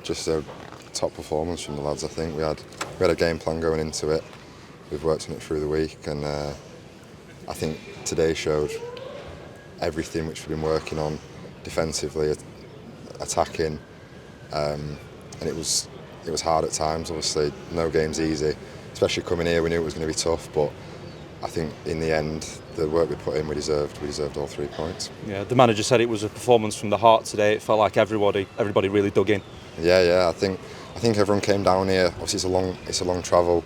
just a top performance from the lads. I think we had a game plan going into it. We've worked on it through the week, and I think today showed everything which we've been working on defensively, attacking, and it was hard at times. Obviously, no game's easy, especially coming here. We knew it was going to be tough, but I think in the end, the work we put in, we deserved all 3 points. Yeah, the manager said it was a performance from the heart today. It felt like everybody really dug in. Yeah. I think everyone came down here. Obviously, it's a long travel.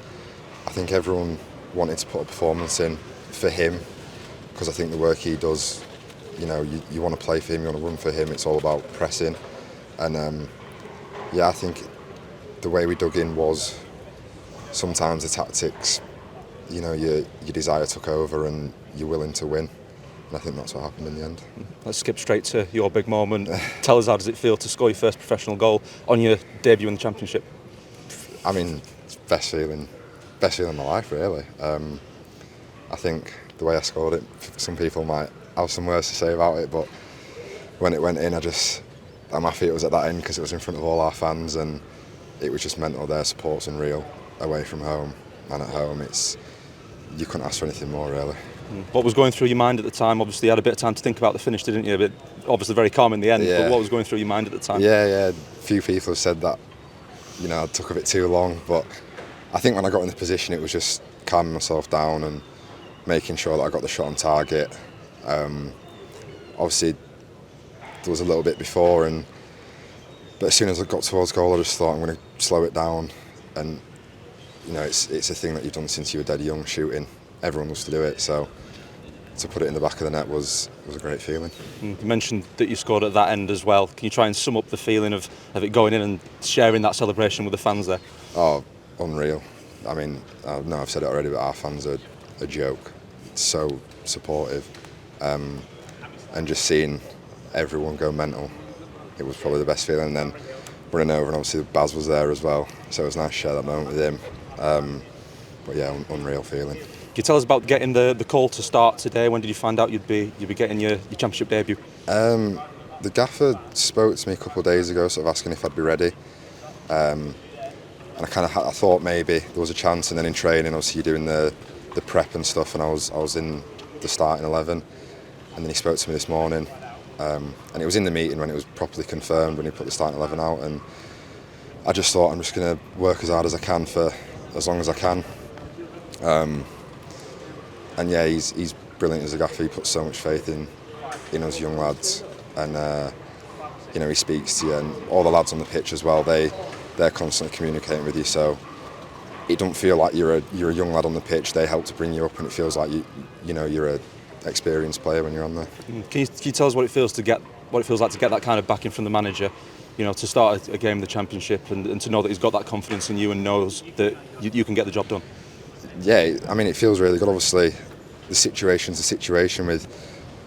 I think everyone wanted to put a performance in for him, because I think the work he does, you want to play for him, you want to run for him. It's all about pressing, and I think the way we dug in was sometimes the tactics. Your desire took over and you're willing to win. And I think that's what happened in the end. Let's skip straight to your big moment. Tell us, how does it feel to score your first professional goal on your debut in the Championship? I mean, it's best feeling of my life, really. I think the way I scored it, some people might have some words to say about it, but when it went in, I'm happy it was at that end, because it was in front of all our fans, and it was just mental. Their support's unreal, away from home and at home. You couldn't ask for anything more, really. What was going through your mind at the time? Obviously, you had a bit of time to think about the finish, didn't you? But obviously very calm in the end. Yeah. But what was going through your mind at the time? Yeah. A few people have said that, I took a bit too long. But I think when I got in the position, it was just calming myself down and making sure that I got the shot on target. Obviously, there was a little bit before, but as soon as I got towards goal, I just thought, I'm going to slow it down. And it's a thing that you've done since you were dead young, shooting. Everyone loves to do it, so to put it in the back of the net was a great feeling. You mentioned that you scored at that end as well. Can you try and sum up the feeling of it going in and sharing that celebration with the fans there? Oh, unreal. I mean, I know I've said it already, but our fans are a joke. So supportive, and just seeing everyone go mental, it was probably the best feeling. And then running over, and obviously Baz was there as well, so it was nice to share that moment with him. But yeah, unreal feeling. Can you tell us about getting the call to start today? When did you find out you'd be getting your Championship debut? The gaffer spoke to me a couple of days ago, sort of asking if I'd be ready. And I thought maybe there was a chance, and then in training, obviously you're doing the prep and stuff, and I was in the starting 11, and then he spoke to me this morning, and it was in the meeting when it was properly confirmed, when he put the starting 11 out, and I just thought, I'm just going to work as hard as I can for as long as I can. And yeah, he's brilliant as a gaffer. He puts so much faith in us young lads, and he speaks to you, and all the lads on the pitch as well. They're constantly communicating with you, so it don't feel like you're a young lad on the pitch. They help to bring you up, and it feels like you're a experienced player when you're on there. Can you tell us what it feels like to get that kind of backing from the manager? To start a game in the Championship, and to know that he's got that confidence in you and knows that you can get the job done. Yeah, I mean, it feels really good. Obviously, the situation's a situation with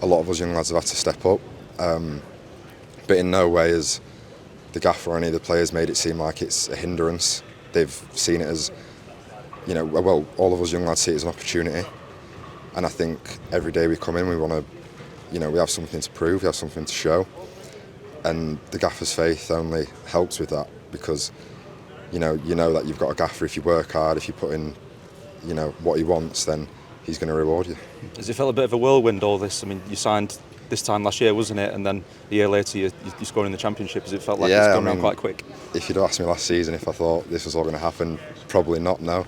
a lot of us young lads have had to step up, but in no way has the gaffer or any of the players made it seem like it's a hindrance. They've seen it as, well, all of us young lads see it as an opportunity, and I think every day we come in, we want to, we have something to prove, we have something to show. And the gaffer's faith only helps with that, because you know that you've got a gaffer. If you work hard, if you put in what he wants, then he's going to reward you. Has it felt a bit of a whirlwind, all this? I mean, you signed this time last year, wasn't it? And then a year later you scored in the Championship. Has it felt like it's gone around quite quick? If you'd asked me last season if I thought this was all going to happen, probably not, no.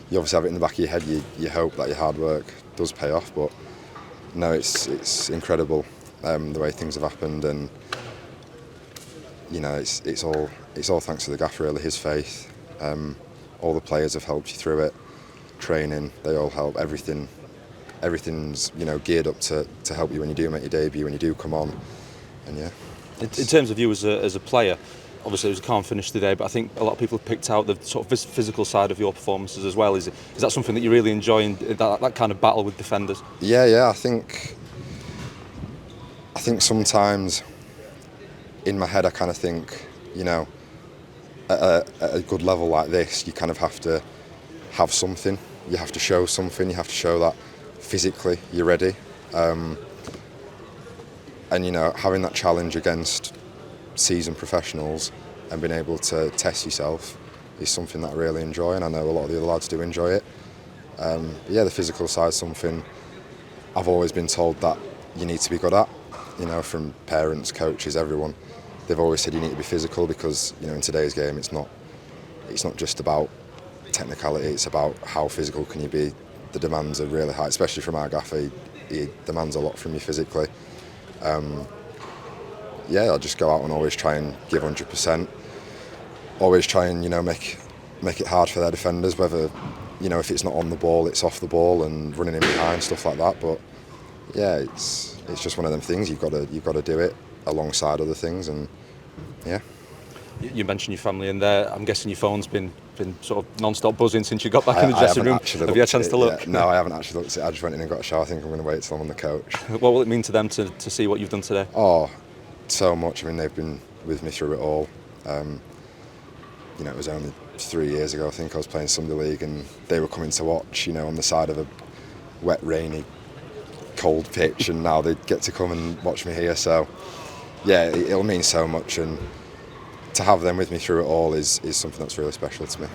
You obviously have it in the back of your head, you hope that your hard work does pay off, but no, it's incredible the way things have happened, and it's all thanks to the gaffer, really, his faith. All the players have helped you through it. Training, they all help. Everything's geared up to help you when you do make your debut, when you do come on, and yeah. In terms of you as a player, obviously it was a calm finish today, but I think a lot of people have picked out the sort of physical side of your performances as well. Is that something that you really enjoy, in that kind of battle with defenders? Yeah. I think sometimes in my head I kind of think, at a good level like this, you kind of have to have something. You have to show something. You have to show that physically you're ready. And having that challenge against seasoned professionals, and being able to test yourself is something that I really enjoy, and I know a lot of the other lads do enjoy it. Yeah, the physical side is something I've always been told that you need to be good at, from parents, coaches, everyone. They've always said you need to be physical because, in today's game it's not just about technicality, it's about how physical can you be. The demands are really high, especially from our gaffer. He demands a lot from you physically. Yeah, I'll just go out and always try and give 100%. Always try and make it hard for their defenders, whether if it's not on the ball, it's off the ball and running in behind, stuff like that. But yeah, it's just one of them things. You've got to do it alongside other things, and yeah. You mentioned your family in there. I'm guessing your phone's been sort of non-stop buzzing since you got back in the dressing room. Have you had a chance to look? No, I haven't actually looked at it. I just went in and got a shower. I think I'm going to wait till I'm on the coach. What will it mean to them to see what you've done today? Oh, so much. I mean, they've been with me through it all. It was only 3 years ago, I think, I was playing Sunday League, and they were coming to watch, on the side of a wet, rainy, cold pitch, and now they get to come and watch me here. So, yeah, it'll mean so much, and to have them with me through it all is something that's really special to me.